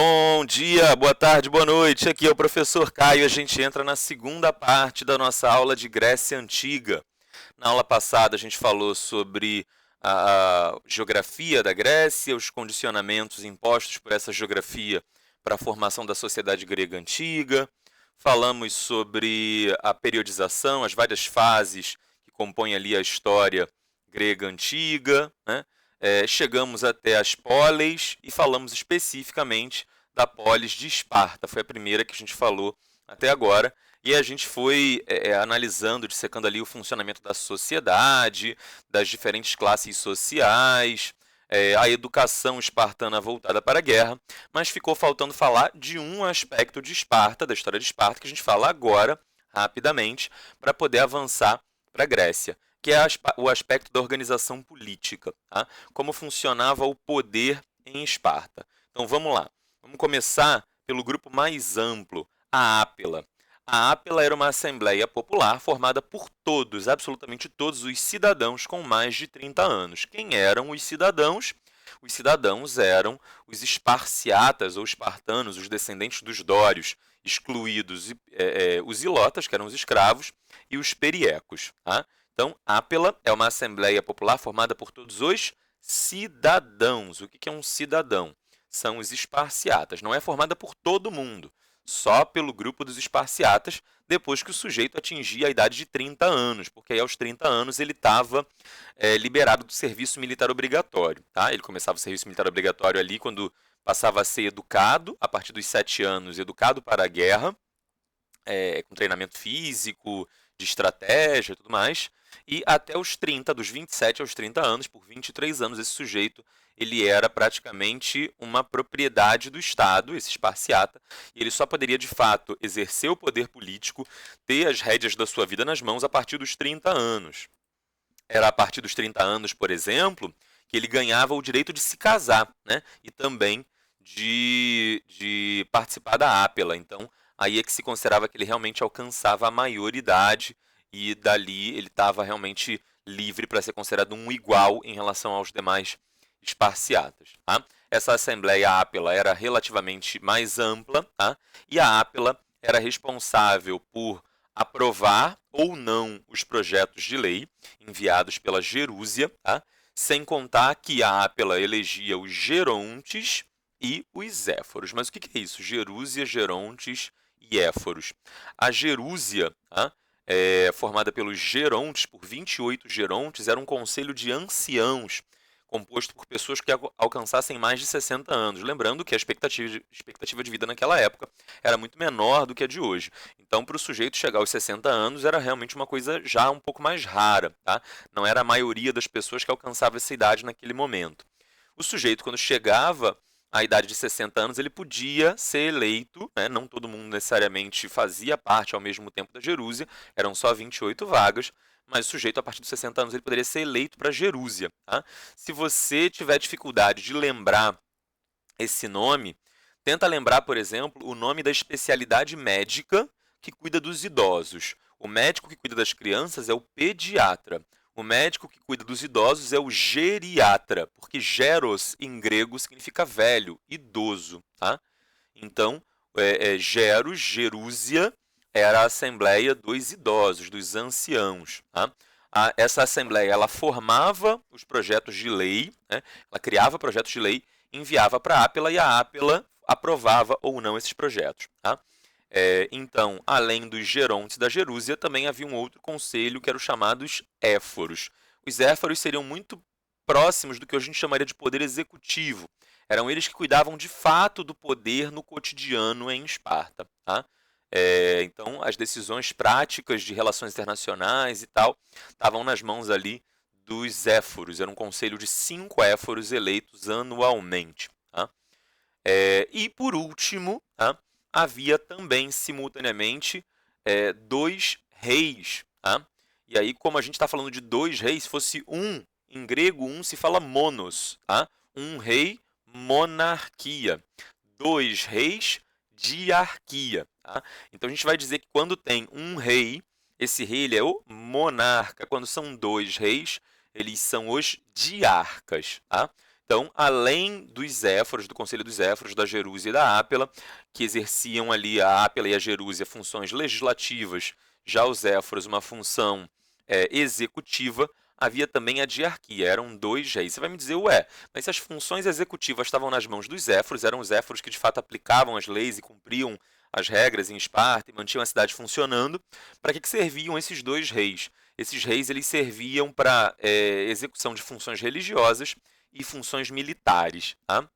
Bom dia, boa tarde, boa noite. Aqui é o professor Caio. A gente entra na segunda parte da nossa aula de Grécia Antiga. Na aula passada a gente falou sobre a geografia da Grécia, os condicionamentos impostos por essa geografia para a formação da sociedade grega antiga. Falamos sobre a periodização, as várias fases que compõem ali a história grega antiga, né? Chegamos até as polis e falamos especificamente da polis de Esparta. Foi a primeira que a gente falou até agora. E a gente foi analisando, dissecando ali o funcionamento da sociedade, das diferentes classes sociais, a educação espartana voltada para a guerra, mas ficou faltando falar de um aspecto de Esparta, da história de Esparta, que a gente fala agora, rapidamente, para poder avançar para a Grécia, que é o aspecto da organização política, tá? Como funcionava o poder em Esparta. Então vamos lá, vamos começar pelo grupo mais amplo, a Ápila. A Ápila era uma assembleia popular formada por todos, absolutamente todos os cidadãos com mais de 30 anos. Quem eram os cidadãos? Os cidadãos eram os esparciatas ou espartanos, os descendentes dos dórios, excluídos os ilotas, que eram os escravos, e os periecos. Tá? Então, Ápila é uma assembleia popular formada por todos os cidadãos. O que é um cidadão? São os esparciatas. Não é formada por todo mundo, só pelo grupo dos esparciatas, depois que o sujeito atingia a idade de 30 anos, porque aí aos 30 anos ele estava liberado do serviço militar obrigatório. Tá? Ele começava o serviço militar obrigatório ali quando passava a ser educado, a partir dos 7 anos, educado para a guerra, com treinamento físico, de estratégia e tudo mais, e até os 30, dos 27 aos 30 anos, por 23 anos, esse sujeito ele era praticamente uma propriedade do Estado, esse esparciata, e ele só poderia de fato exercer o poder político, ter as rédeas da sua vida nas mãos a partir dos 30 anos. Era a partir dos 30 anos, por exemplo, que ele ganhava o direito de se casar, né? E também de participar da Ápila. Então, aí é que se considerava que ele realmente alcançava a maioridade e dali ele estava realmente livre para ser considerado um igual em relação aos demais esparciatas. Tá? Essa Assembleia Ápila era relativamente mais ampla, tá? E a Ápila era responsável por aprovar ou não os projetos de lei enviados pela Gerúsia, tá? Sem contar que a Ápila elegia os gerontes e os éforos. Mas o que é isso? Gerúsia, gerontes e éforos. A Gerúsia, tá? Formada pelos gerontes, por 28 gerontes, era um conselho de anciãos, composto por pessoas que alcançassem mais de 60 anos. Lembrando que a expectativa de vida naquela época era muito menor do que a de hoje. Então, para o sujeito chegar aos 60 anos, era realmente uma coisa já um pouco mais rara. Tá? Não era a maioria das pessoas que alcançava essa idade naquele momento. O sujeito, quando chegava à idade de 60 anos, ele podia ser eleito, né? Não todo mundo necessariamente fazia parte ao mesmo tempo da Gerúsia, eram só 28 vagas, mas o sujeito, a partir dos 60 anos, ele poderia ser eleito para a Gerúsia. Tá? Se você tiver dificuldade de lembrar esse nome, tenta lembrar, por exemplo, o nome da especialidade médica que cuida dos idosos. O médico que cuida das crianças é o pediatra. O médico que cuida dos idosos é o geriatra, porque geros em grego significa velho, idoso. Tá? Então, geros, gerúsia, era a assembleia dos idosos, dos anciãos. Tá? Essa assembleia ela formava os projetos de lei, né? Ela criava projetos de lei, enviava para a Ápila e a Ápila aprovava ou não esses projetos. Tá? Então, além dos gerontes da Gerúsia, também havia um outro conselho que eram os chamados éforos. Os éforos seriam muito próximos do que a gente chamaria de poder executivo. Eram eles que cuidavam de fato do poder no cotidiano em Esparta. Tá? Então, as decisões práticas de relações internacionais e tal estavam nas mãos ali dos éforos. Era um conselho de 5 éforos eleitos anualmente. Tá? E, por último, tá? Havia também, simultaneamente, 2 reis. Tá? E aí, como a gente está falando de 2 reis, se fosse um, em grego, um se fala monos. Tá? Um rei, monarquia. 2 reis, diarquia. Tá? Então, a gente vai dizer que quando tem um rei, esse rei ele é o monarca. Quando são 2 reis, eles são os diarcas. Tá? Então, além dos Éforos, do Conselho dos Éforos, da Gerúsia e da Ápela, que exerciam ali a Ápela e a Gerúsia funções legislativas, já os Éforos uma função executiva, havia também a diarquia, eram 2 reis. Você vai me dizer, ué, mas se as funções executivas estavam nas mãos dos Éforos, eram os Éforos que de fato aplicavam as leis e cumpriam as regras em Esparta e mantinham a cidade funcionando, para que serviam esses 2 reis? Esses reis eles serviam para execução de funções religiosas e funções militares. Tá?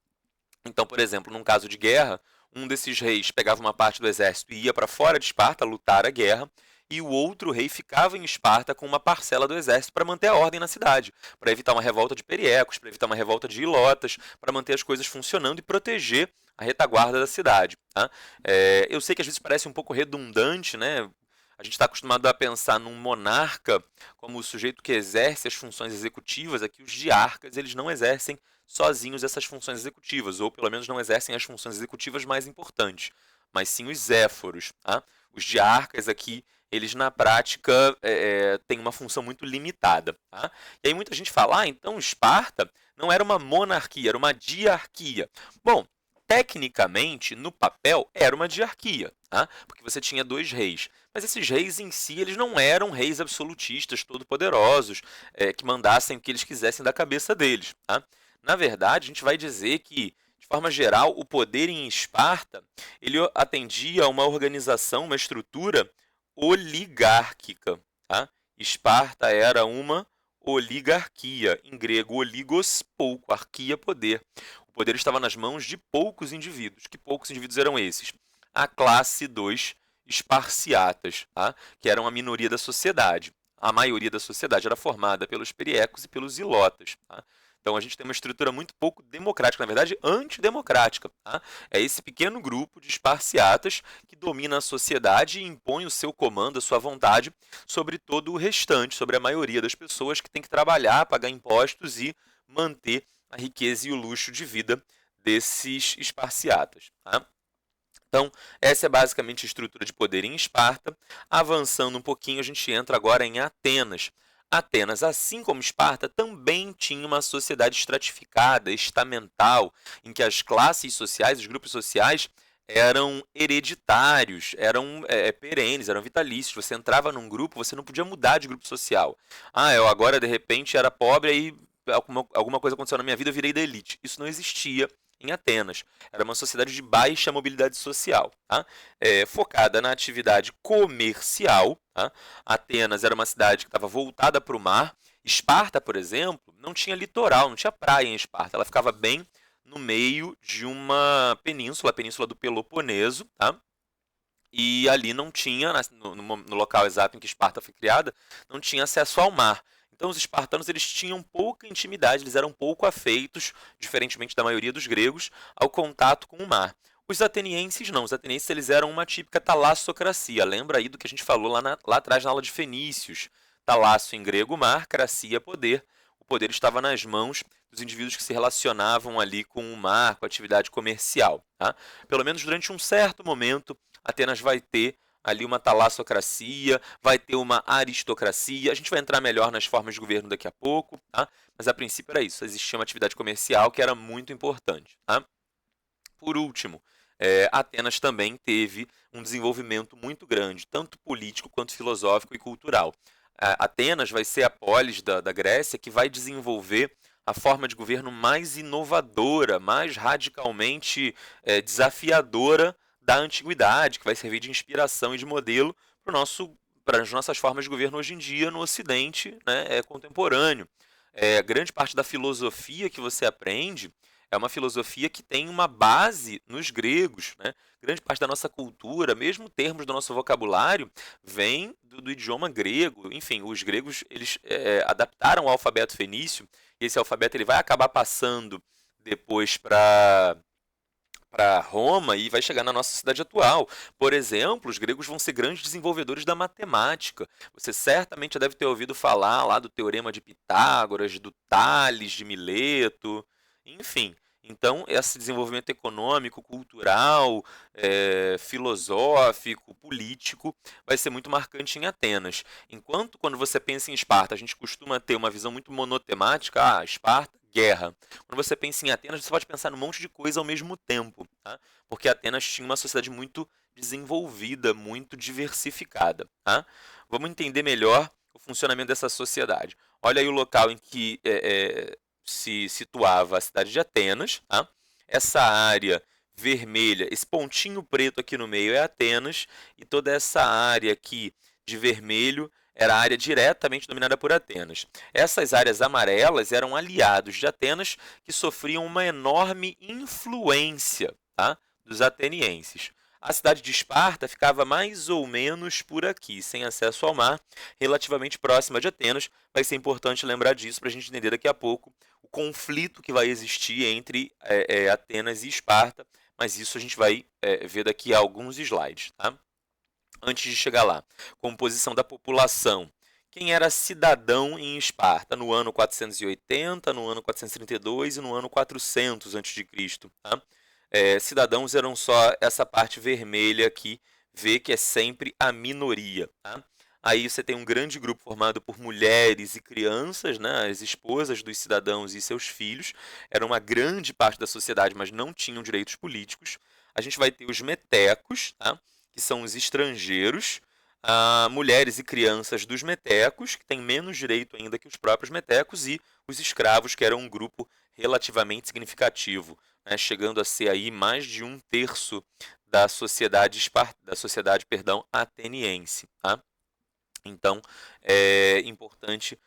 Então, por exemplo, num caso de guerra, um desses reis pegava uma parte do exército e ia para fora de Esparta lutar a guerra, e o outro rei ficava em Esparta com uma parcela do exército para manter a ordem na cidade, para evitar uma revolta de periecos, para evitar uma revolta de ilotas, para manter as coisas funcionando e proteger a retaguarda da cidade. Tá? Eu sei que às vezes parece um pouco redundante, né? A gente está acostumado a pensar num monarca como o sujeito que exerce as funções executivas. Aqui os diarcas eles não exercem sozinhos essas funções executivas, ou pelo menos não exercem as funções executivas mais importantes, mas sim os éforos. Tá? Os diarcas aqui, eles na prática têm uma função muito limitada. Tá? E aí muita gente fala, então Esparta não era uma monarquia, era uma diarquia. Bom, tecnicamente, no papel, era uma diarquia, tá? Porque você tinha 2 reis. Mas esses reis em si, eles não eram reis absolutistas, todo-poderosos, que mandassem o que eles quisessem da cabeça deles. Tá? Na verdade, a gente vai dizer que, de forma geral, o poder em Esparta ele atendia a uma organização, uma estrutura oligárquica. Tá? Esparta era uma oligarquia, em grego oligos, pouco, arquia, poder. O poder estava nas mãos de poucos indivíduos. Que poucos indivíduos eram esses? A classe dos esparciatas, tá? Que eram a minoria da sociedade. A maioria da sociedade era formada pelos periecos e pelos ilotas. Tá? Então a gente tem uma estrutura muito pouco democrática, na verdade antidemocrática. Tá? É esse pequeno grupo de esparciatas que domina a sociedade e impõe o seu comando, a sua vontade sobre todo o restante, sobre a maioria das pessoas que tem que trabalhar, pagar impostos e manter a riqueza e o luxo de vida desses esparciatas. Tá? Então, essa é basicamente a estrutura de poder em Esparta. Avançando um pouquinho, a gente entra agora em Atenas. Atenas, assim como Esparta, também tinha uma sociedade estratificada, estamental, em que as classes sociais, os grupos sociais, eram hereditários, eram perenes, eram vitalícios. Você entrava num grupo, você não podia mudar de grupo social. Eu agora, de repente, era pobre, aí alguma coisa aconteceu na minha vida, eu virei da elite. Isso não existia em Atenas. Era uma sociedade de baixa mobilidade social, tá? Focada na atividade comercial. Tá? Atenas era uma cidade que estava voltada para o mar. Esparta, por exemplo, não tinha litoral, não tinha praia em Esparta. Ela ficava bem no meio de uma península, a península do Peloponeso. Tá? E ali não tinha, no local exato em que Esparta foi criada, não tinha acesso ao mar. Então os espartanos eles tinham pouca intimidade, eles eram pouco afeitos, diferentemente da maioria dos gregos, ao contato com o mar. Os atenienses não, os atenienses eles eram uma típica talassocracia. Lembra aí do que a gente falou lá atrás na aula de Fenícios. Talasso em grego, mar, cracia, poder. O poder estava nas mãos dos indivíduos que se relacionavam ali com o mar, com a atividade comercial. Tá? Pelo menos durante um certo momento, Atenas vai ter ali uma talassocracia, vai ter uma aristocracia. A gente vai entrar melhor nas formas de governo daqui a pouco, tá? Mas a princípio era isso, existia uma atividade comercial que era muito importante. Tá? Por último, Atenas também teve um desenvolvimento muito grande, tanto político quanto filosófico e cultural. Atenas vai ser a polis da Grécia que vai desenvolver a forma de governo mais inovadora, mais radicalmente desafiadora da antiguidade, que vai servir de inspiração e de modelo para as nossas formas de governo hoje em dia no Ocidente, né, contemporâneo. Grande parte da filosofia que você aprende é uma filosofia que tem uma base nos gregos. Né? Grande parte da nossa cultura, mesmo termos do nosso vocabulário, vem do idioma grego. Enfim, os gregos eles adaptaram o alfabeto fenício, e esse alfabeto ele vai acabar passando depois para Roma e vai chegar na nossa cidade atual. Por exemplo, os gregos vão ser grandes desenvolvedores da matemática. Você certamente já deve ter ouvido falar lá do Teorema de Pitágoras, do Tales de Mileto, enfim. Então, esse desenvolvimento econômico, cultural, filosófico, político, vai ser muito marcante em Atenas. Enquanto, quando você pensa em Esparta, a gente costuma ter uma visão muito monotemática, Esparta, guerra. Quando você pensa em Atenas, você pode pensar num monte de coisa ao mesmo tempo, tá? Porque Atenas tinha uma sociedade muito desenvolvida, muito diversificada, tá? Vamos entender melhor o funcionamento dessa sociedade. Olha aí o local em que se situava a cidade de Atenas, tá? Essa área vermelha, esse pontinho preto aqui no meio é Atenas, e toda essa área aqui de vermelho era a área diretamente dominada por Atenas. Essas áreas amarelas eram aliados de Atenas que sofriam uma enorme influência, tá, dos atenienses. A cidade de Esparta ficava mais ou menos por aqui, sem acesso ao mar, relativamente próxima de Atenas. Vai ser importante lembrar disso para a gente entender daqui a pouco o conflito que vai existir entre Atenas e Esparta, mas isso a gente vai ver daqui a alguns slides, tá? Antes de chegar lá, composição da população. Quem era cidadão em Esparta no ano 480, no ano 432 e no ano 400 a.C., tá? Cidadãos eram só essa parte vermelha aqui, vê que é sempre a minoria, tá? Aí você tem um grande grupo formado por mulheres e crianças, né? As esposas dos cidadãos e seus filhos. Era uma grande parte da sociedade, mas não tinham direitos políticos. A gente vai ter os metecos, tá? Que são os estrangeiros, mulheres e crianças dos metecos, que têm menos direito ainda que os próprios metecos, e os escravos, que eram um grupo relativamente significativo, né? Chegando a ser aí mais de 1/3 da sociedade, ateniense, tá? Então, é importante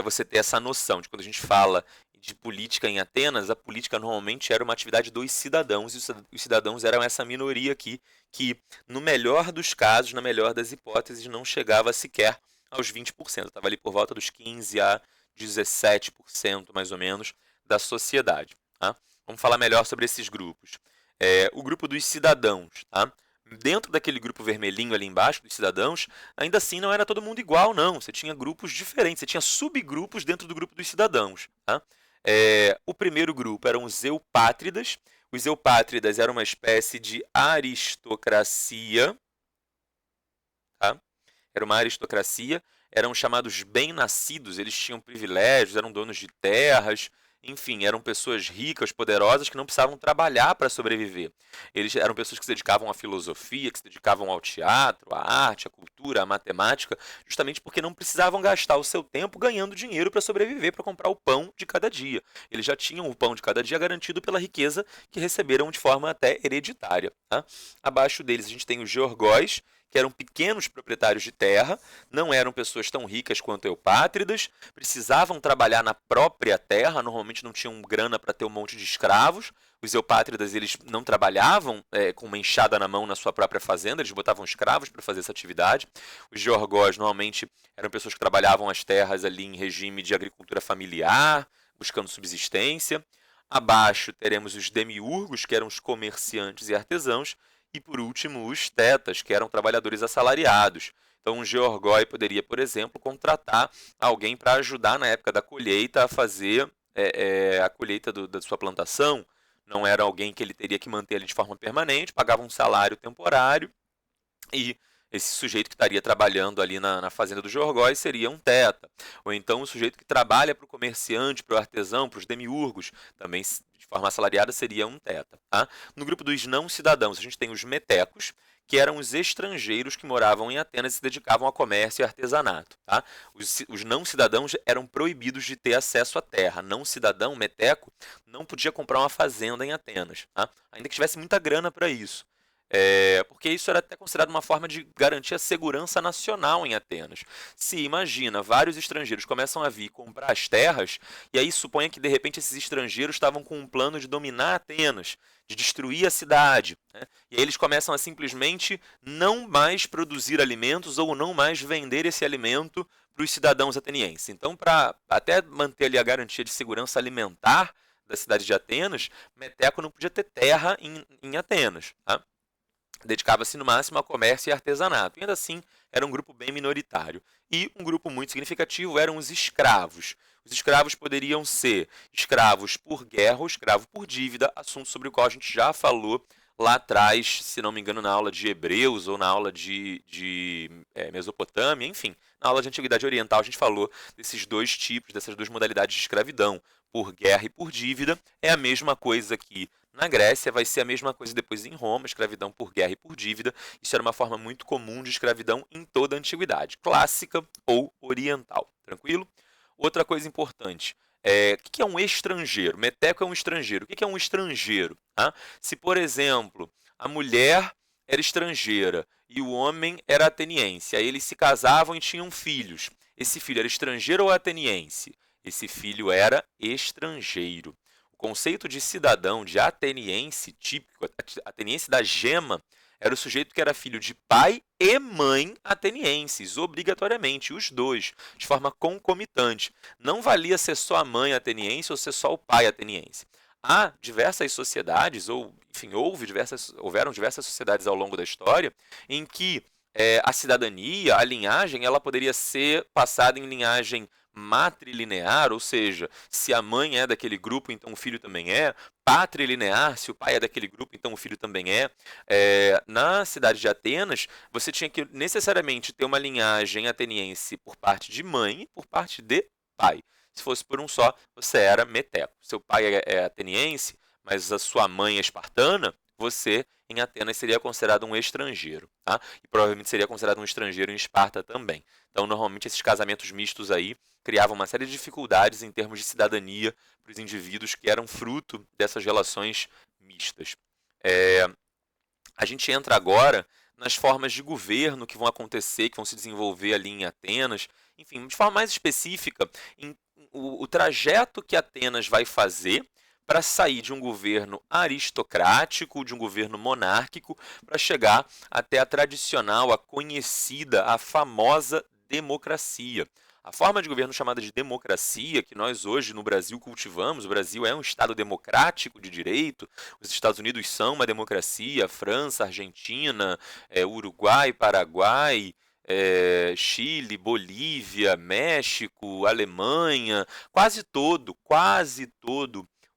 você ter essa noção de quando a gente fala de política em Atenas, a política normalmente era uma atividade dos cidadãos, e os cidadãos eram essa minoria aqui, que no melhor dos casos, na melhor das hipóteses, não chegava sequer aos 20%, estava ali por volta dos 15% a 17%, mais ou menos, da sociedade. Tá? Vamos falar melhor sobre esses grupos. O grupo dos cidadãos, tá? Dentro daquele grupo vermelhinho ali embaixo dos cidadãos, ainda assim não era todo mundo igual, não. Você tinha grupos diferentes, você tinha subgrupos dentro do grupo dos cidadãos. Tá? O primeiro grupo eram os eupátridas. Os eupátridas eram uma espécie de aristocracia. Tá? Era uma aristocracia, eram chamados bem-nascidos, eles tinham privilégios, eram donos de terras, enfim, eram pessoas ricas, poderosas, que não precisavam trabalhar para sobreviver. Eles eram pessoas que se dedicavam à filosofia, que se dedicavam ao teatro, à arte, à cultura, à matemática, justamente porque não precisavam gastar o seu tempo ganhando dinheiro para sobreviver, para comprar o pão de cada dia. Eles já tinham o pão de cada dia garantido pela riqueza que receberam de forma até hereditária. Tá? Abaixo deles a gente tem os georgóis, que eram pequenos proprietários de terra, não eram pessoas tão ricas quanto eupátridas, precisavam trabalhar na própria terra, normalmente não tinham grana para ter um monte de escravos. Os eupátridas, eles não trabalhavam com uma enxada na mão na sua própria fazenda, eles botavam escravos para fazer essa atividade. Os georgós normalmente eram pessoas que trabalhavam as terras ali em regime de agricultura familiar, buscando subsistência. Abaixo teremos os demiurgos, que eram os comerciantes e artesãos, e, por último, os tetas, que eram trabalhadores assalariados. Então, um georgoi poderia, por exemplo, contratar alguém para ajudar na época da colheita a fazer a colheita da sua plantação. Não era alguém que ele teria que manter ali de forma permanente, pagava um salário temporário, e esse sujeito que estaria trabalhando ali na fazenda do georgoi seria um teta. Ou então o sujeito que trabalha para o comerciante, para o artesão, para os demiurgos, também de forma assalariada seria um teta. Tá? No grupo dos não cidadãos, a gente tem os metecos, que eram os estrangeiros que moravam em Atenas e se dedicavam a comércio e artesanato. Tá? Os não cidadãos eram proibidos de ter acesso à terra. Não cidadão, meteco, não podia comprar uma fazenda em Atenas, tá? Ainda que tivesse muita grana para isso. Porque isso era até considerado uma forma de garantir a segurança nacional em Atenas. Se imagina, vários estrangeiros começam a vir comprar as terras, e aí suponha que de repente esses estrangeiros estavam com um plano de dominar Atenas, de destruir a cidade, né? E aí eles começam a simplesmente não mais produzir alimentos ou não mais vender esse alimento para os cidadãos atenienses. Então, para até manter ali a garantia de segurança alimentar da cidade de Atenas, Meteco não podia ter terra em Atenas, tá? Dedicava-se no máximo a comércio e artesanato. E ainda assim, era um grupo bem minoritário. E um grupo muito significativo eram os escravos. Os escravos poderiam ser escravos por guerra ou escravo por dívida, assunto sobre o qual a gente já falou lá atrás, se não me engano, na aula de Hebreus ou na aula de Mesopotâmia, enfim, na aula de Antiguidade Oriental a gente falou desses dois tipos, dessas duas modalidades de escravidão, por guerra e por dívida. É a mesma coisa aqui na Grécia, vai ser a mesma coisa depois em Roma, escravidão por guerra e por dívida. Isso era uma forma muito comum de escravidão em toda a Antiguidade, clássica ou oriental. Tranquilo? Outra coisa importante. O que é um estrangeiro? Meteco é um estrangeiro. O que é um estrangeiro? Tá? Se, por exemplo, a mulher era estrangeira e o homem era ateniense, aí eles se casavam e tinham filhos. Esse filho era estrangeiro ou ateniense? Esse filho era estrangeiro. O conceito de cidadão, de ateniense típico, ateniense da gema, era o sujeito que era filho de pai e mãe atenienses, obrigatoriamente, os dois, de forma concomitante. Não valia ser só a mãe ateniense ou ser só o pai ateniense. Há diversas sociedades, ou enfim, houveram diversas sociedades ao longo da história, em que a cidadania, a linhagem, ela poderia ser passada em linhagem matrilinear, ou seja, se a mãe é daquele grupo, então o filho também é. Patrilinear, se o pai é daquele grupo, então o filho também é. Na cidade de Atenas, você tinha que necessariamente ter uma linhagem ateniense por parte de mãe e por parte de pai. Se fosse por um só, você era meteco. Seu pai é ateniense, mas a sua mãe é espartana, você em Atenas seria considerado um estrangeiro, tá? E provavelmente seria considerado um estrangeiro em Esparta também. Então, normalmente, esses casamentos mistos aí criavam uma série de dificuldades em termos de cidadania para os indivíduos que eram fruto dessas relações mistas. A gente entra agora nas formas de governo que vão acontecer, que vão se desenvolver ali em Atenas. Enfim, de forma mais específica, o trajeto que Atenas vai fazer para sair de um governo aristocrático, de um governo monárquico, para chegar até a tradicional, a conhecida, a famosa democracia. A forma de governo chamada de democracia, que nós hoje no Brasil cultivamos, o Brasil é um Estado democrático de direito, os Estados Unidos são uma democracia, França, Argentina, Uruguai, Paraguai, Chile, Bolívia, México, Alemanha, quase todo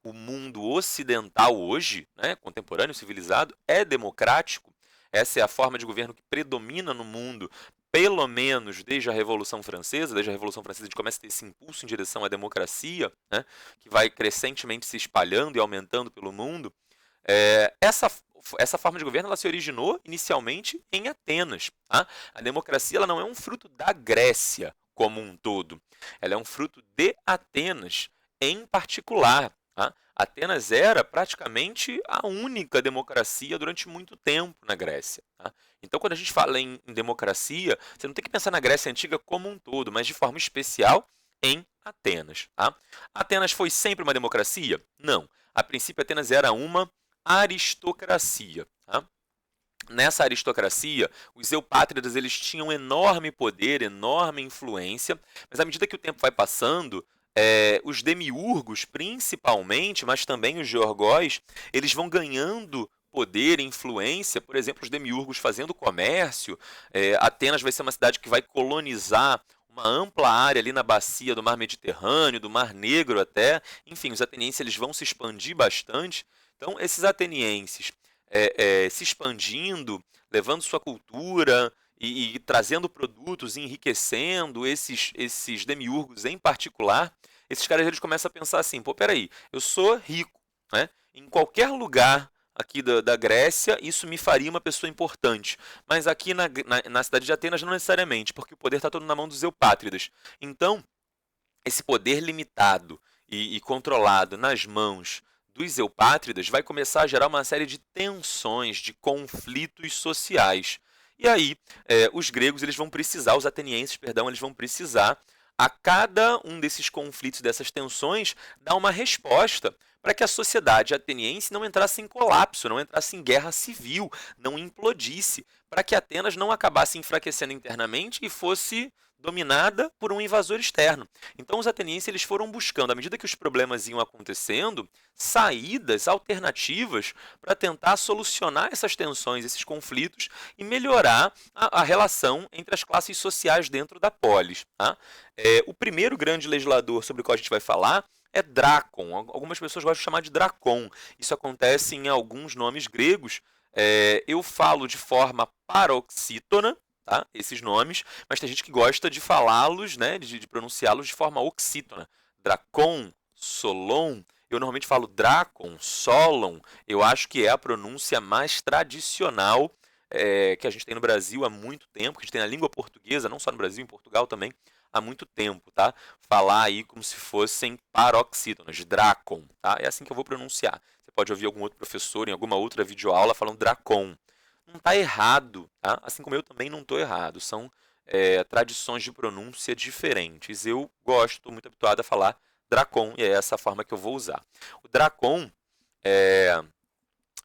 o mundo ocidental hoje, né, contemporâneo, civilizado, é democrático. Essa é a forma de governo que predomina no mundo, pelo menos desde a Revolução Francesa. Desde a Revolução Francesa a gente começa a ter esse impulso em direção à democracia, né, que vai crescentemente se espalhando e aumentando pelo mundo. Essa forma de governo ela se originou inicialmente em Atenas. Tá? A democracia ela não é um fruto da Grécia como um todo. Ela é um fruto de Atenas em particular. Tá? Atenas era praticamente a única democracia durante muito tempo na Grécia. Tá? Então, quando a gente fala em democracia, você não tem que pensar na Grécia Antiga como um todo, mas de forma especial em Atenas. Tá? Atenas foi sempre uma democracia? Não. A princípio, Atenas era uma aristocracia. Tá? Nessa aristocracia, os eupátridas eles tinham enorme poder, enorme influência, mas à medida que o tempo vai passando, os demiurgos, principalmente, mas também os georgóis, eles vão ganhando poder, influência, por exemplo, os demiurgos fazendo comércio. Atenas vai ser uma cidade que vai colonizar uma ampla área ali na bacia do Mar Mediterrâneo, do Mar Negro até. Enfim, os atenienses eles vão se expandir bastante. Então, esses atenienses se expandindo, levando sua cultura e trazendo produtos, enriquecendo esses demiurgos em particular, esses caras eles começam a pensar assim, pô, peraí, eu sou rico, né? Em qualquer lugar aqui da Grécia, isso me faria uma pessoa importante. Mas aqui na cidade de Atenas não necessariamente, porque o poder está todo na mão dos eupátridas. Então, esse poder limitado e controlado nas mãos dos eupátridas vai começar a gerar uma série de tensões, de conflitos sociais. E aí, os gregos eles vão precisar, os atenienses, perdão, eles vão precisar, a cada um desses conflitos, dessas tensões, dar uma resposta para que a sociedade ateniense não entrasse em colapso, não entrasse em guerra civil, não implodisse, para que Atenas não acabasse enfraquecendo internamente e fosse dominada por um invasor externo. Então os atenienses eles foram buscando, à medida que os problemas iam acontecendo, saídas alternativas para tentar solucionar essas tensões, esses conflitos e melhorar a relação entre as classes sociais dentro da polis. Tá? O primeiro grande legislador sobre o qual a gente vai falar é Drácon. Algumas pessoas gostam de chamar de Dracon. Isso acontece em alguns nomes gregos. Eu falo de forma paroxítona, tá? Esses nomes, mas tem gente que gosta de falá-los, né? De pronunciá-los de forma oxítona. Dracon, Solon. Eu normalmente falo Dracon, Solon. Eu acho que é a pronúncia mais tradicional que a gente tem no Brasil há muito tempo, que a gente tem na língua portuguesa, não só no Brasil, em Portugal também, há muito tempo, tá? Falar aí como se fossem paroxítonos, Dracon, tá? É assim que eu vou pronunciar. Você pode ouvir algum outro professor em alguma outra videoaula falando Dracon. Não está errado, tá? Assim como eu também não estou errado. São tradições de pronúncia diferentes. Eu gosto, estou muito habituado a falar Dracon, e é essa a forma que eu vou usar. O Dracon,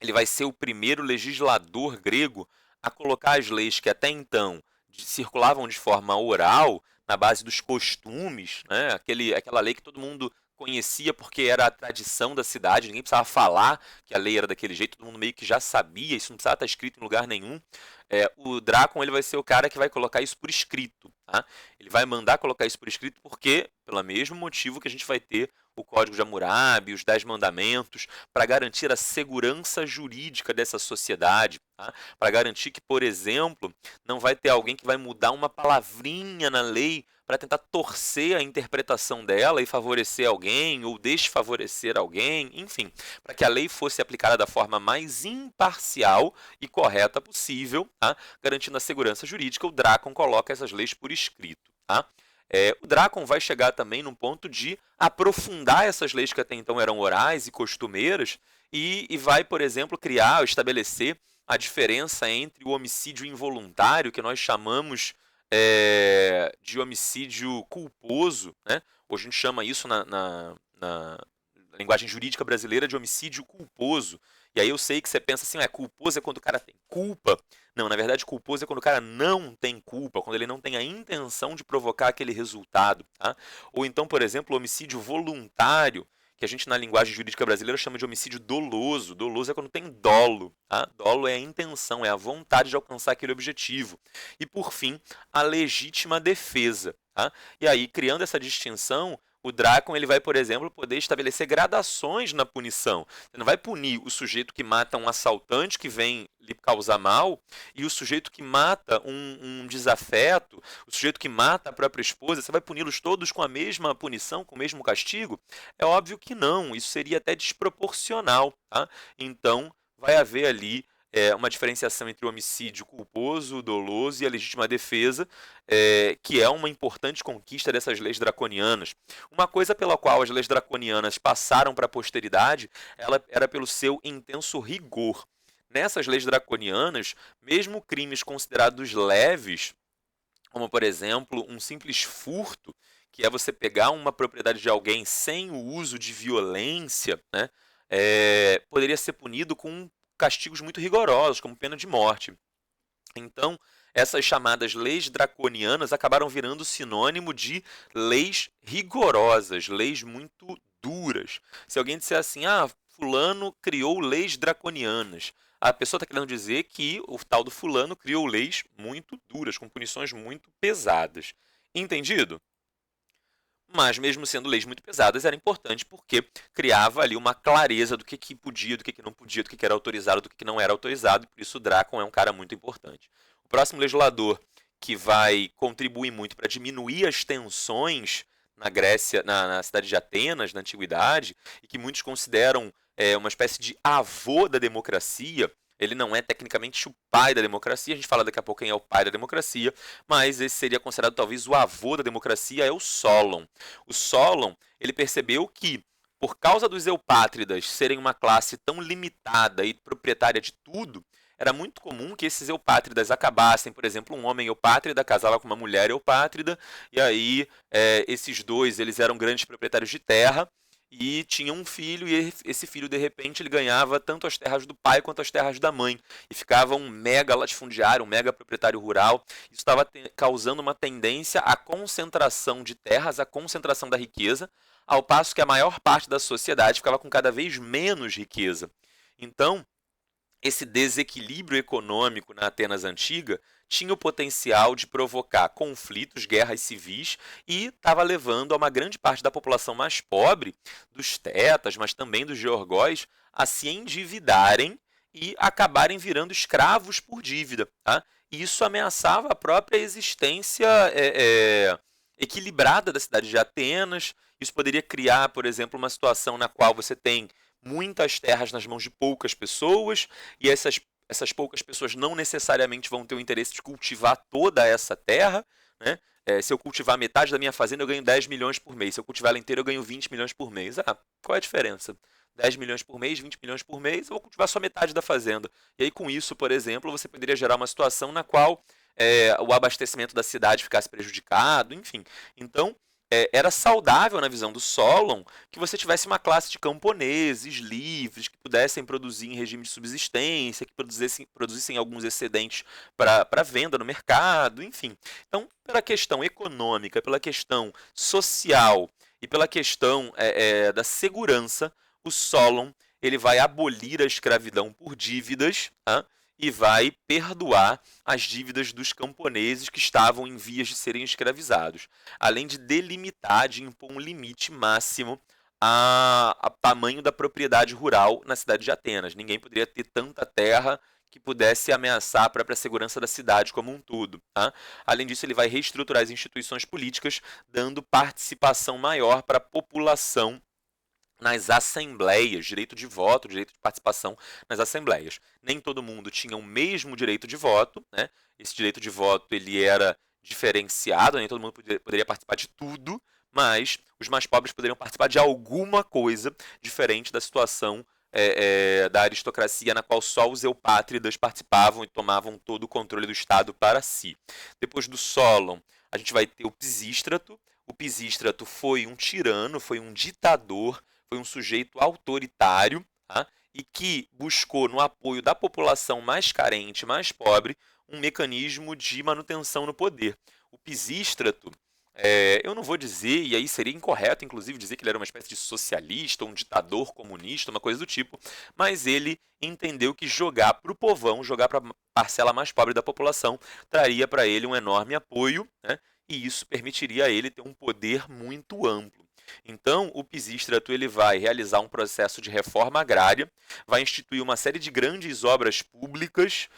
ele vai ser o primeiro legislador grego a colocar as leis que até então circulavam de forma oral, na base dos costumes, né? Aquela lei que todo mundo conhecia porque era a tradição da cidade, ninguém precisava falar que a lei era daquele jeito, todo mundo meio que já sabia, isso não precisava estar escrito em lugar nenhum. O Drácon, ele vai ser o cara que vai colocar isso por escrito, tá? Ele vai mandar colocar isso por escrito porque, pelo mesmo motivo que a gente vai ter o Código de Hammurabi, os 10 Mandamentos, para garantir a segurança jurídica dessa sociedade, tá? Para garantir que, por exemplo, não vai ter alguém que vai mudar uma palavrinha na lei para tentar torcer a interpretação dela e favorecer alguém ou desfavorecer alguém, enfim, para que a lei fosse aplicada da forma mais imparcial e correta possível, tá? Garantindo a segurança jurídica, o Drácon coloca essas leis por escrito, tá? O Drácon vai chegar também num ponto de aprofundar essas leis que até então eram orais e costumeiras e vai, por exemplo, criar ou estabelecer a diferença entre o homicídio involuntário, que nós chamamos de homicídio culposo, né? Hoje a gente chama isso na linguagem jurídica brasileira de homicídio culposo. E aí eu sei que você pensa assim, culposo é quando o cara tem culpa. Não, na verdade, culposo é quando o cara não tem culpa, quando ele não tem a intenção de provocar aquele resultado, tá? Ou então, por exemplo, o homicídio voluntário, que a gente na linguagem jurídica brasileira chama de homicídio doloso. Doloso é quando tem dolo, tá? Dolo é a intenção, é a vontade de alcançar aquele objetivo. E, por fim, a legítima defesa, tá? E aí, criando essa distinção, o Drácon, ele vai, por exemplo, poder estabelecer gradações na punição. Você não vai punir o sujeito que mata um assaltante que vem lhe causar mal e o sujeito que mata um desafeto, o sujeito que mata a própria esposa, você vai puni-los todos com a mesma punição, com o mesmo castigo? É óbvio que não, isso seria até desproporcional, tá? Então, vai haver ali uma diferenciação entre o homicídio culposo, o doloso e a legítima defesa, que é uma importante conquista dessas leis draconianas. Uma coisa pela qual as leis draconianas passaram para a posteridade, ela era pelo seu intenso rigor. Nessas leis draconianas, mesmo crimes considerados leves, como, por exemplo, um simples furto, que é você pegar uma propriedade de alguém sem o uso de violência, né, poderia ser punido com castigos muito rigorosos, como pena de morte. Então, essas chamadas leis draconianas acabaram virando sinônimo de leis rigorosas, leis muito duras. Se alguém disser assim, fulano criou leis draconianas, a pessoa está querendo dizer que o tal do fulano criou leis muito duras, com punições muito pesadas. Entendido? Mas mesmo sendo leis muito pesadas, era importante porque criava ali uma clareza do que podia, do que não podia, do que era autorizado, do que não era autorizado, e por isso o Drácon é um cara muito importante. O próximo legislador que vai contribuir muito para diminuir as tensões na Grécia, na cidade de Atenas, na Antiguidade, e que muitos consideram uma espécie de avô da democracia. Ele não é tecnicamente o pai da democracia, a gente fala daqui a pouco quem é o pai da democracia, mas esse seria considerado talvez o avô da democracia, é o Solon. O Solon, ele percebeu que, por causa dos eupátridas serem uma classe tão limitada e proprietária de tudo, era muito comum que esses eupátridas acabassem, por exemplo, um homem eupátrida casava com uma mulher eupátrida, e aí esses dois eles eram grandes proprietários de terra, e tinha um filho, e esse filho, de repente, ele ganhava tanto as terras do pai quanto as terras da mãe. E ficava um mega latifundiário, um mega proprietário rural. Isso estava causando uma tendência à concentração de terras, à concentração da riqueza, ao passo que a maior parte da sociedade ficava com cada vez menos riqueza. Então, esse desequilíbrio econômico na Atenas antiga tinha o potencial de provocar conflitos, guerras civis e estava levando a uma grande parte da população mais pobre, dos tetas, mas também dos georgóis, a se endividarem e acabarem virando escravos por dívida. Tá? E isso ameaçava a própria existência equilibrada da cidade de Atenas. Isso poderia criar, por exemplo, uma situação na qual você tem muitas terras nas mãos de poucas pessoas, e essas poucas pessoas não necessariamente vão ter o interesse de cultivar toda essa terra. Né? Se eu cultivar metade da minha fazenda, eu ganho 10 milhões por mês. Se eu cultivar ela inteira, eu ganho 20 milhões por mês. Qual é a diferença? 10 milhões por mês, 20 milhões por mês, eu vou cultivar só metade da fazenda. E aí, com isso, por exemplo, você poderia gerar uma situação na qual o abastecimento da cidade ficasse prejudicado, enfim. Então, era saudável na visão do Solon que você tivesse uma classe de camponeses livres que pudessem produzir em regime de subsistência, que produzissem alguns excedentes para venda no mercado, enfim. Então, pela questão econômica, pela questão social e pela questão da segurança, o Solon ele vai abolir a escravidão por dívidas, tá? E vai perdoar as dívidas dos camponeses que estavam em vias de serem escravizados, além de delimitar, de impor um limite máximo a tamanho da propriedade rural na cidade de Atenas. Ninguém poderia ter tanta terra que pudesse ameaçar a própria segurança da cidade como um todo. Tá? Além disso, ele vai reestruturar as instituições políticas, dando participação maior para a população nas assembleias, direito de voto, direito de participação nas assembleias. Nem todo mundo tinha o mesmo direito de voto, né? Esse direito de voto ele era diferenciado, nem todo mundo poderia participar de tudo, mas os mais pobres poderiam participar de alguma coisa diferente da situação da aristocracia na qual só os eupátridas participavam e tomavam todo o controle do Estado para si. Depois do Solon, a gente vai ter o Pisístrato. O Pisístrato foi um tirano, foi um ditador, foi um sujeito autoritário, tá? E que buscou, no apoio da população mais carente, mais pobre, um mecanismo de manutenção no poder. O Pisístrato, eu não vou dizer, e aí seria incorreto, inclusive, dizer que ele era uma espécie de socialista, um ditador comunista, uma coisa do tipo, mas ele entendeu que jogar para o povão, jogar para a parcela mais pobre da população, traria para ele um enorme apoio, né? E isso permitiria a ele ter um poder muito amplo. Então, o Pisístrato ele vai realizar um processo de reforma agrária, vai instituir uma série de grandes obras públicas,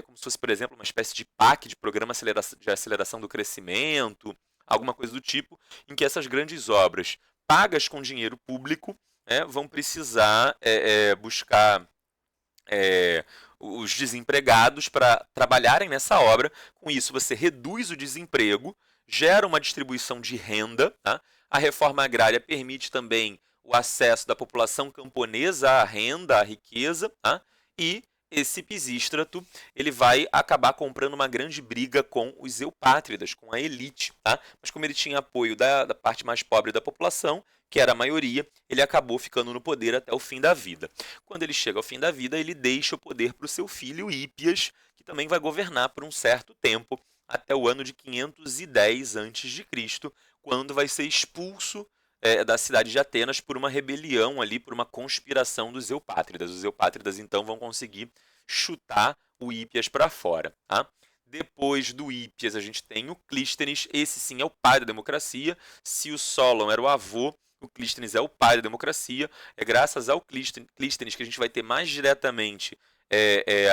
como se fosse, por exemplo, uma espécie de PAC, de Programa de Aceleração do Crescimento, alguma coisa do tipo, em que essas grandes obras, pagas com dinheiro público, vão precisar buscar os desempregados para trabalharem nessa obra. Com isso, você reduz o desemprego, gera uma distribuição de renda. Tá? A reforma agrária permite também o acesso da população camponesa à renda, à riqueza, tá? E esse Pisístrato ele vai acabar comprando uma grande briga com os eupátridas, com a elite. Tá? Mas como ele tinha apoio da parte mais pobre da população, que era a maioria, ele acabou ficando no poder até o fim da vida. Quando ele chega ao fim da vida, ele deixa o poder para o seu filho Hípias, que também vai governar por um certo tempo, até o ano de 510 a.C., quando vai ser expulso da cidade de Atenas por uma rebelião ali, por uma conspiração dos eupátridas. Os eupátridas então vão conseguir chutar o Hípias para fora. Tá? Depois do Hípias a gente tem o Clístenes, esse sim é o pai da democracia. Se o Solon era o avô, o Clístenes é o pai da democracia. É graças ao Clístenes que a gente vai ter mais diretamente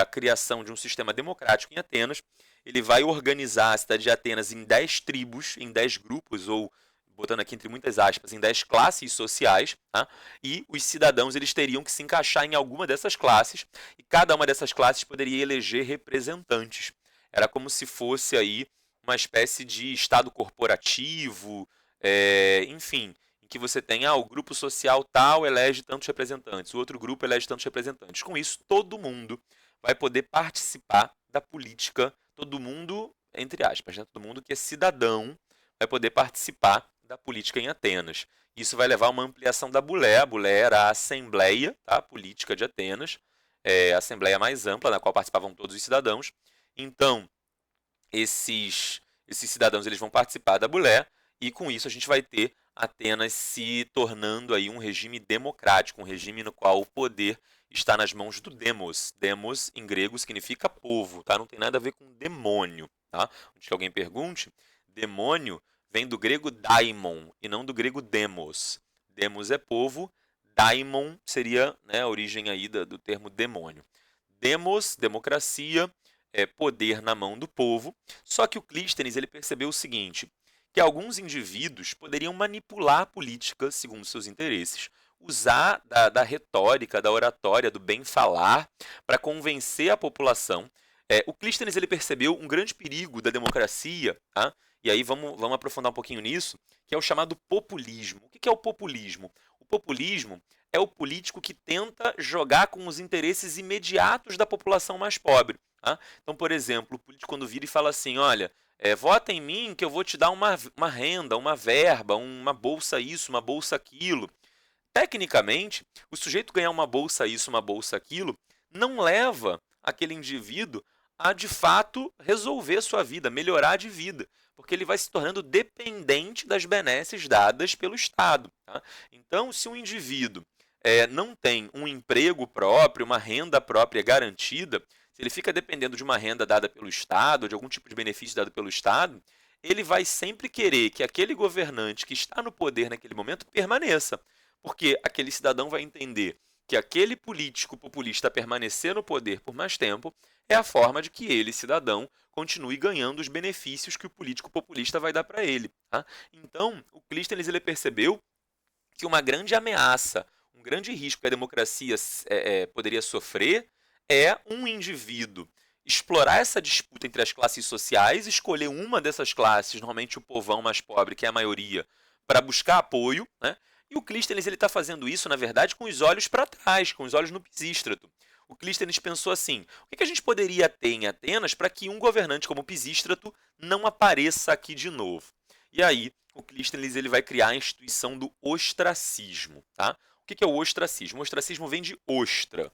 a criação de um sistema democrático em Atenas. Ele vai organizar a cidade de Atenas em 10 tribos, em 10 grupos, ou, botando aqui entre muitas aspas, em 10 classes sociais, tá? E os cidadãos eles teriam que se encaixar em alguma dessas classes, e cada uma dessas classes poderia eleger representantes. Era como se fosse aí uma espécie de estado corporativo, enfim, em que você tem o grupo social tal elege tantos representantes, o outro grupo elege tantos representantes. Com isso, todo mundo vai poder participar da política, todo mundo, entre aspas, né? Todo mundo que é cidadão vai poder participar da política em Atenas. Isso vai levar a uma ampliação da bulé. A bulé era a assembleia, tá? Política de Atenas, a assembleia mais ampla, na qual participavam todos os cidadãos. Então, esses cidadãos eles vão participar da bulé, e com isso a gente vai ter Atenas se tornando aí um regime democrático, um regime no qual o poder está nas mãos do demos. Demos, em grego, significa povo, tá? Não tem nada a ver com demônio, tá? Antes que alguém pergunte, demônio vem do grego daimon e não do grego demos. Demos é povo, daimon seria, né, a origem aí do termo demônio. Demos, democracia, poder na mão do povo. Só que o Clístenes ele percebeu o seguinte, que alguns indivíduos poderiam manipular a política segundo seus interesses, usar da retórica, da oratória, do bem-falar para convencer a população. O Clístenes ele percebeu um grande perigo da democracia, tá? E aí vamos aprofundar um pouquinho nisso, que é o chamado populismo. O que é o populismo? O populismo é o político que tenta jogar com os interesses imediatos da população mais pobre. Tá? Então, por exemplo, o político quando vira e fala assim, olha, vota em mim que eu vou te dar uma renda, uma verba, uma bolsa isso, uma bolsa aquilo. Tecnicamente, o sujeito ganhar uma bolsa isso, uma bolsa aquilo, não leva aquele indivíduo a, de fato, resolver sua vida, melhorar de vida, porque ele vai se tornando dependente das benesses dadas pelo Estado. Tá? Então, se um indivíduo não tem um emprego próprio, uma renda própria garantida, se ele fica dependendo de uma renda dada pelo Estado, ou de algum tipo de benefício dado pelo Estado, ele vai sempre querer que aquele governante que está no poder naquele momento permaneça. Porque aquele cidadão vai entender que aquele político populista permanecer no poder por mais tempo é a forma de que ele, cidadão, continue ganhando os benefícios que o político populista vai dar para ele. Tá? Então, o Clístenes ele percebeu que uma grande ameaça, um grande risco que a democracia poderia sofrer é um indivíduo explorar essa disputa entre as classes sociais, escolher uma dessas classes, normalmente o povão mais pobre, que é a maioria, para buscar apoio, né? E o Clístenes está fazendo isso, na verdade, com os olhos para trás, com os olhos no Pisístrato. O Clístenes pensou assim, o que a gente poderia ter em Atenas para que um governante como Pisístrato não apareça aqui de novo? E aí, o Clístenes vai criar a instituição do ostracismo. Tá? O que é o ostracismo? O ostracismo vem de ostra.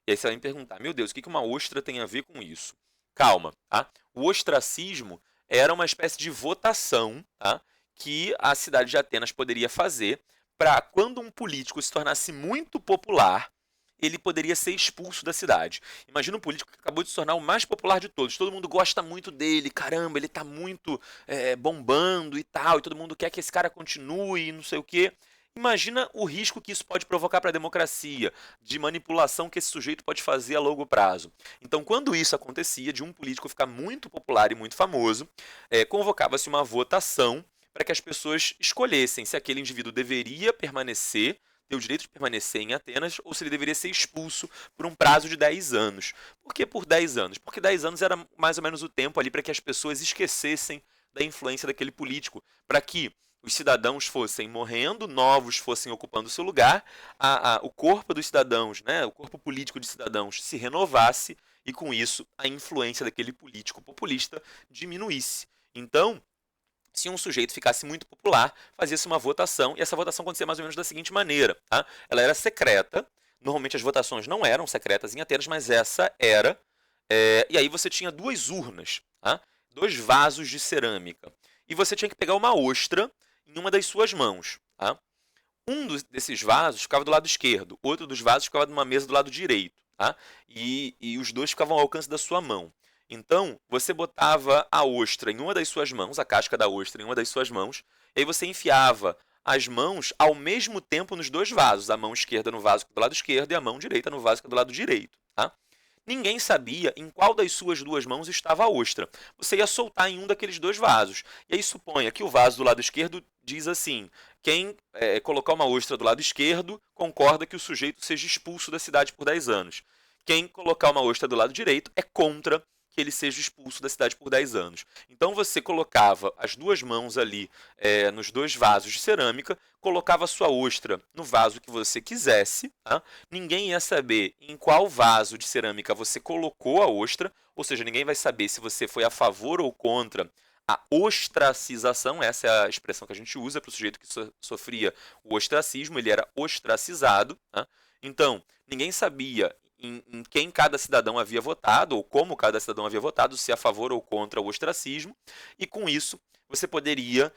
E aí você vai me perguntar, meu Deus, o que uma ostra tem a ver com isso? Calma, tá? O ostracismo era uma espécie de votação, tá? Que a cidade de Atenas poderia fazer para, quando um político se tornasse muito popular, ele poderia ser expulso da cidade. Imagina um político que acabou de se tornar o mais popular de todos. Todo mundo gosta muito dele, caramba, ele está muito bombando e tal, e todo mundo quer que esse cara continue, não sei o quê. Imagina o risco que isso pode provocar para a democracia, de manipulação que esse sujeito pode fazer a longo prazo. Então, quando isso acontecia, de um político ficar muito popular e muito famoso, convocava-se uma votação para que as pessoas escolhessem se aquele indivíduo deveria permanecer, ter o direito de permanecer em Atenas, ou se ele deveria ser expulso por um prazo de 10 anos. Por que por 10 anos? Porque 10 anos era mais ou menos o tempo ali para que as pessoas esquecessem da influência daquele político, para que os cidadãos fossem morrendo, novos fossem ocupando o seu lugar, o corpo dos cidadãos, né, o corpo político de cidadãos se renovasse e, com isso, a influência daquele político populista diminuísse. Então, se um sujeito ficasse muito popular, fazia-se uma votação, e essa votação acontecia mais ou menos da seguinte maneira. Tá? Ela era secreta, normalmente as votações não eram secretas em Atenas, mas essa era, e aí você tinha duas urnas, tá? Dois vasos de cerâmica, e você tinha que pegar uma ostra em uma das suas mãos. Tá? Desses vasos ficava do lado esquerdo, outro dos vasos ficava numa mesa do lado direito, tá? E os dois ficavam ao alcance da sua mão. Então, você botava a ostra em uma das suas mãos, a casca da ostra em uma das suas mãos, e aí você enfiava as mãos ao mesmo tempo nos dois vasos, a mão esquerda no vaso do lado esquerdo e a mão direita no vaso do lado direito. Tá? Ninguém sabia em qual das suas duas mãos estava a ostra. Você ia soltar em um daqueles dois vasos. E aí suponha que o vaso do lado esquerdo diz assim, quem colocar uma ostra do lado esquerdo concorda que o sujeito seja expulso da cidade por 10 anos. Quem colocar uma ostra do lado direito é contra que ele seja expulso da cidade por 10 anos. Então você colocava as duas mãos ali nos dois vasos de cerâmica, colocava a sua ostra no vaso que você quisesse, tá? Ninguém ia saber em qual vaso de cerâmica você colocou a ostra, ou seja, ninguém vai saber se você foi a favor ou contra a ostracização, essa é a expressão que a gente usa para o sujeito que sofria o ostracismo, ele era ostracizado. Tá? Então, ninguém sabia em quem cada cidadão havia votado, ou como cada cidadão havia votado, se a favor ou contra o ostracismo, e com isso você poderia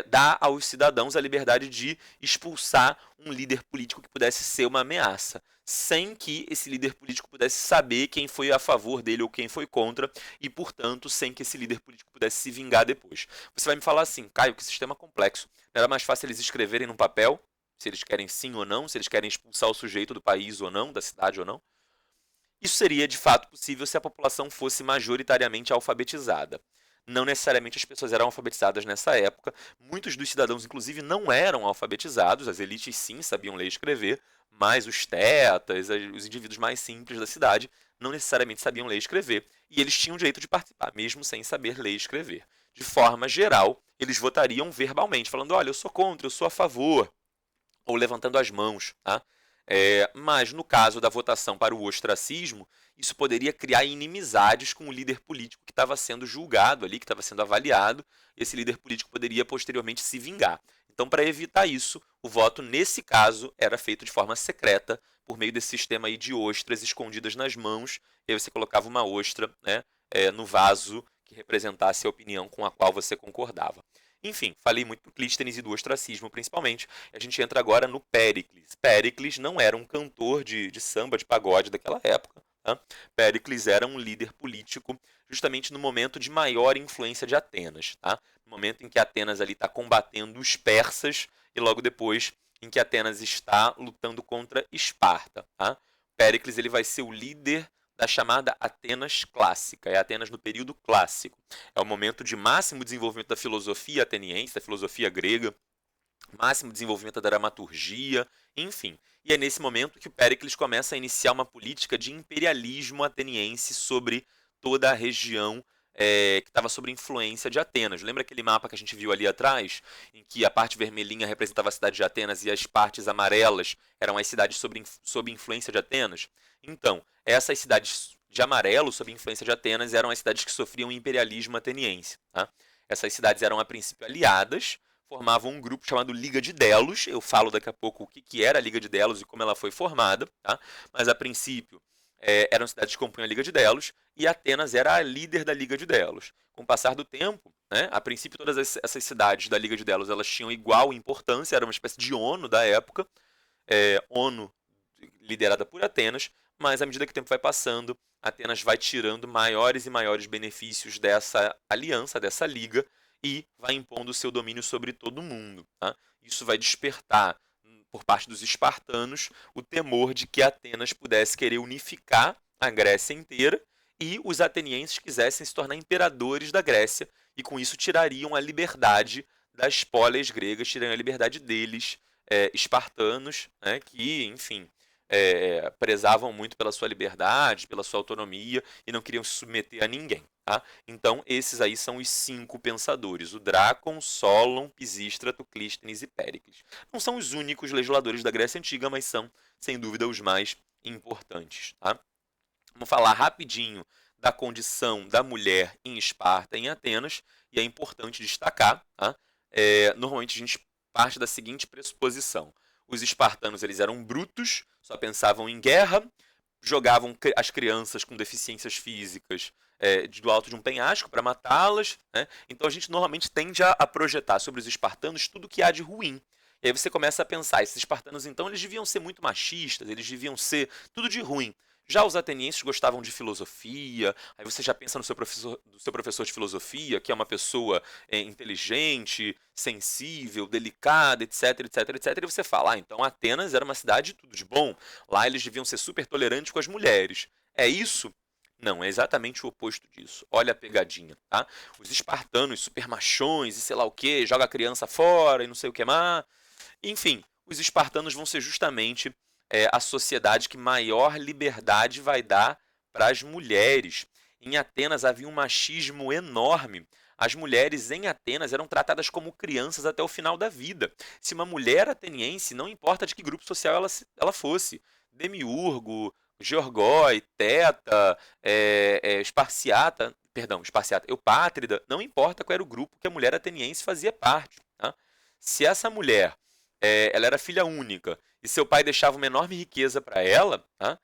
dar aos cidadãos a liberdade de expulsar um líder político que pudesse ser uma ameaça, sem que esse líder político pudesse saber quem foi a favor dele ou quem foi contra, e, portanto, sem que esse líder político pudesse se vingar depois. Você vai me falar assim, Caio, que sistema complexo. Não era mais fácil eles escreverem num papel, se eles querem sim ou não, se eles querem expulsar o sujeito do país ou não, da cidade ou não? Isso seria de fato possível se a população fosse majoritariamente alfabetizada. Não necessariamente as pessoas eram alfabetizadas nessa época. Muitos dos cidadãos, inclusive, não eram alfabetizados. As elites, sim, sabiam ler e escrever, mas os tetas, os indivíduos mais simples da cidade, não necessariamente sabiam ler e escrever. E eles tinham o direito de participar, mesmo sem saber ler e escrever. De forma geral, eles votariam verbalmente, falando: olha, eu sou contra, eu sou a favor, ou levantando as mãos. Tá? Mas no caso da votação para o ostracismo, isso poderia criar inimizades com o líder político que estava sendo julgado ali, que estava sendo avaliado, e esse líder político poderia posteriormente se vingar. Então, para evitar isso, o voto nesse caso era feito de forma secreta, por meio desse sistema aí de ostras escondidas nas mãos, e aí você colocava uma ostra, né, no vaso que representasse a opinião com a qual você concordava. Enfim, falei muito do Clístenes e do ostracismo, principalmente. A gente entra agora no Péricles. Péricles não era um cantor de samba, de pagode daquela época. Tá? Péricles era um líder político justamente no momento de maior influência de Atenas. Tá? No momento em que Atenas ali está combatendo os persas e logo depois em que Atenas está lutando contra Esparta. Tá? Péricles ele vai ser o líder da chamada Atenas clássica, é Atenas no período clássico. É o momento de máximo desenvolvimento da filosofia ateniense, da filosofia grega, máximo desenvolvimento da dramaturgia, enfim. E é nesse momento que o Péricles começa a iniciar uma política de imperialismo ateniense sobre toda a região que estava sob influência de Atenas. Lembra aquele mapa que a gente viu ali atrás, em que a parte vermelhinha representava a cidade de Atenas e as partes amarelas eram as cidades sob influência de Atenas? Então, essas cidades de amarelo, sob influência de Atenas, eram as cidades que sofriam imperialismo ateniense. Tá? Essas cidades eram, a princípio, aliadas, formavam um grupo chamado Liga de Delos. Eu falo daqui a pouco o que era a Liga de Delos e como ela foi formada, tá? Mas a princípio eram cidades que compunham a Liga de Delos e Atenas era a líder da Liga de Delos. Com o passar do tempo, né, a princípio todas essas cidades da Liga de Delos elas tinham igual importância, era uma espécie de ONU da época, ONU liderada por Atenas, mas à medida que o tempo vai passando, Atenas vai tirando maiores e maiores benefícios dessa aliança, dessa liga, e vai impondo o seu domínio sobre todo mundo. Tá? Isso vai despertar, por parte dos espartanos, o temor de que Atenas pudesse querer unificar a Grécia inteira e os atenienses quisessem se tornar imperadores da Grécia, e com isso tirariam a liberdade das polis gregas, tirariam a liberdade deles, espartanos, né, que, enfim, prezavam muito pela sua liberdade, pela sua autonomia e não queriam se submeter a ninguém. Tá? Então, esses aí são os 5 pensadores: o Drácon, Solon, Pisístrato, Clístenes e Péricles. Não são os únicos legisladores da Grécia Antiga, mas são, sem dúvida, os mais importantes. Tá? Vamos falar rapidinho da condição da mulher em Esparta, em Atenas, e é importante destacar, tá? Normalmente a gente parte da seguinte pressuposição: os espartanos eles eram brutos, só pensavam em guerra, jogavam as crianças com deficiências físicas do alto de um penhasco para matá-las. Né? Então a gente normalmente tende a projetar sobre os espartanos tudo que há de ruim. E aí você começa a pensar, esses espartanos então eles deviam ser muito machistas, eles deviam ser tudo de ruim. Já os atenienses gostavam de filosofia, aí você já pensa no seu professor de filosofia, que é uma pessoa inteligente, sensível, delicada, etc, etc, etc. E você fala, então Atenas era uma cidade tudo de bom, lá eles deviam ser super tolerantes com as mulheres. É isso? Não, é exatamente o oposto disso. Olha a pegadinha, tá? Os espartanos super machões e sei lá o que, joga a criança fora e não sei o que mais. Enfim, os espartanos vão ser justamente a sociedade que maior liberdade vai dar para as mulheres. Em Atenas havia um machismo enorme. As mulheres em Atenas eram tratadas como crianças até o final da vida. Se uma mulher ateniense, não importa de que grupo social ela fosse, demiurgo, georgoi, teta, esparciata, eupátrida, não importa qual era o grupo que a mulher ateniense fazia parte. Tá? Se essa mulher ela era filha única e seu pai deixava uma enorme riqueza para ela, tá?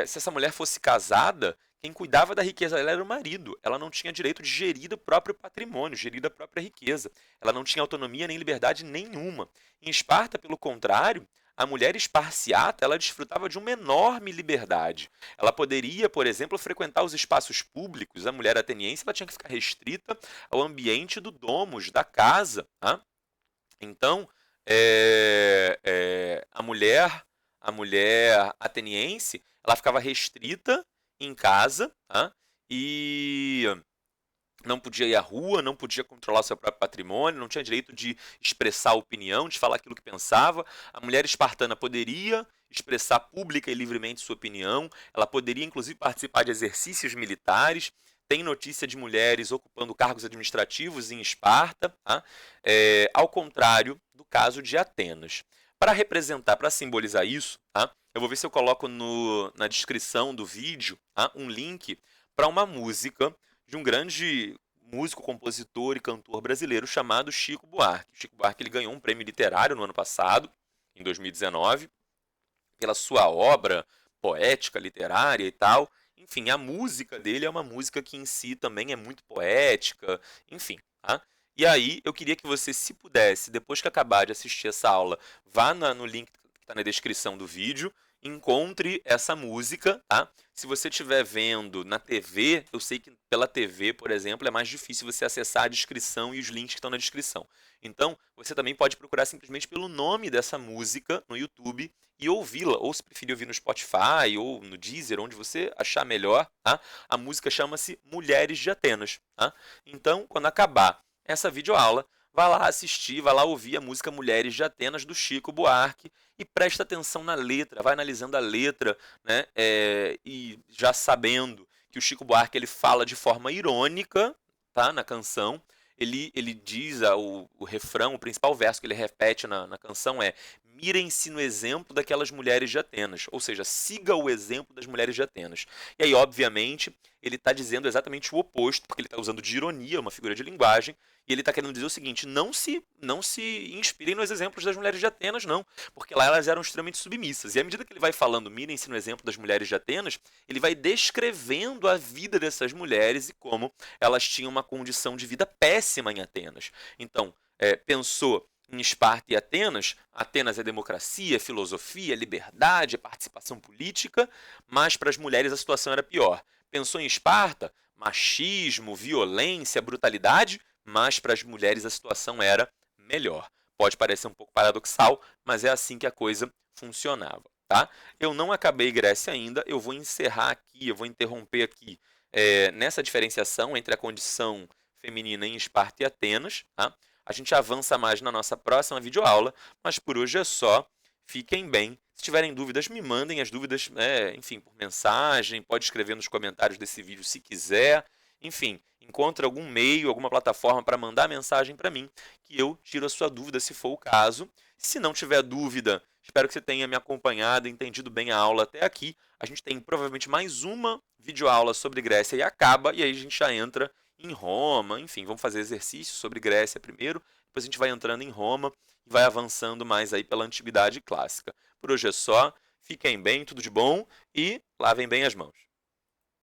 Se essa mulher fosse casada, quem cuidava da riqueza dela era o marido. Ela não tinha direito de gerir o próprio patrimônio, gerir a própria riqueza. Ela não tinha autonomia nem liberdade nenhuma. Em Esparta, pelo contrário, a mulher esparciata, ela desfrutava de uma enorme liberdade. Ela poderia, por exemplo, frequentar os espaços públicos. A mulher ateniense ela tinha que ficar restrita ao ambiente do domus, da casa. Tá? Então, a mulher ateniense, ela ficava restrita em casa, tá? E não podia ir à rua, não podia controlar seu próprio patrimônio, não tinha direito de expressar opinião, de falar aquilo que pensava. A mulher espartana poderia expressar pública e livremente sua opinião, ela poderia inclusive participar de exercícios militares. Tem notícia de mulheres ocupando cargos administrativos em Esparta, tá? Ao contrário do caso de Atenas. Para representar, para simbolizar isso, tá? Eu vou ver se eu coloco na descrição do vídeo, tá? Um link para uma música de um grande músico, compositor e cantor brasileiro chamado Chico Buarque. O Chico Buarque ele ganhou um prêmio literário no ano passado, em 2019, pela sua obra poética, literária e tal. Enfim, a música dele é uma música que em si também é muito poética, enfim, tá? E aí, eu queria que você, se pudesse, depois que acabar de assistir essa aula, vá no link que está na descrição do vídeo, encontre essa música, tá? Se você estiver vendo na TV, eu sei que pela TV, por exemplo, é mais difícil você acessar a descrição e os links que estão na descrição. Então, você também pode procurar simplesmente pelo nome dessa música no YouTube e ouvi-la, ou se preferir ouvir no Spotify ou no Deezer, onde você achar melhor, tá? A música chama-se Mulheres de Atenas, tá? Então, quando acabar essa videoaula, vai lá assistir, vai lá ouvir a música Mulheres de Atenas, do Chico Buarque, e presta atenção na letra, vai analisando a letra, né? E já sabendo que o Chico Buarque ele fala de forma irônica, tá? Na canção. Ele diz, o refrão, o principal verso que ele repete na canção é: mirem-se no exemplo daquelas mulheres de Atenas, ou seja, siga o exemplo das mulheres de Atenas. E aí, obviamente, ele está dizendo exatamente o oposto, porque ele está usando de ironia, uma figura de linguagem, e ele está querendo dizer o seguinte: não se inspirem nos exemplos das mulheres de Atenas, não, porque lá elas eram extremamente submissas. E à medida que ele vai falando, mirem-se no exemplo das mulheres de Atenas, ele vai descrevendo a vida dessas mulheres e como elas tinham uma condição de vida péssima em Atenas. Então, pensou em Esparta e Atenas, Atenas é democracia, filosofia, liberdade, participação política, mas para as mulheres a situação era pior. Pensou em Esparta, machismo, violência, brutalidade, mas para as mulheres a situação era melhor. Pode parecer um pouco paradoxal, mas é assim que a coisa funcionava. Tá? Eu não acabei Grécia ainda, eu vou encerrar aqui, eu vou interromper aqui nessa diferenciação entre a condição feminina em Esparta e Atenas. Tá? A gente avança mais na nossa próxima videoaula, mas por hoje é só. Fiquem bem. Se tiverem dúvidas, me mandem as dúvidas, enfim, por mensagem, pode escrever nos comentários desse vídeo se quiser. Enfim, encontre algum meio, alguma plataforma para mandar mensagem para mim, que eu tiro a sua dúvida se for o caso. Se não tiver dúvida, espero que você tenha me acompanhado, entendido bem a aula até aqui. A gente tem provavelmente mais uma videoaula sobre Grécia e acaba, e aí a gente já entra em Roma. Enfim, vamos fazer exercícios sobre Grécia primeiro, depois a gente vai entrando em Roma e vai avançando mais aí pela antiguidade clássica. Por hoje é só, fiquem bem, tudo de bom e lavem bem as mãos.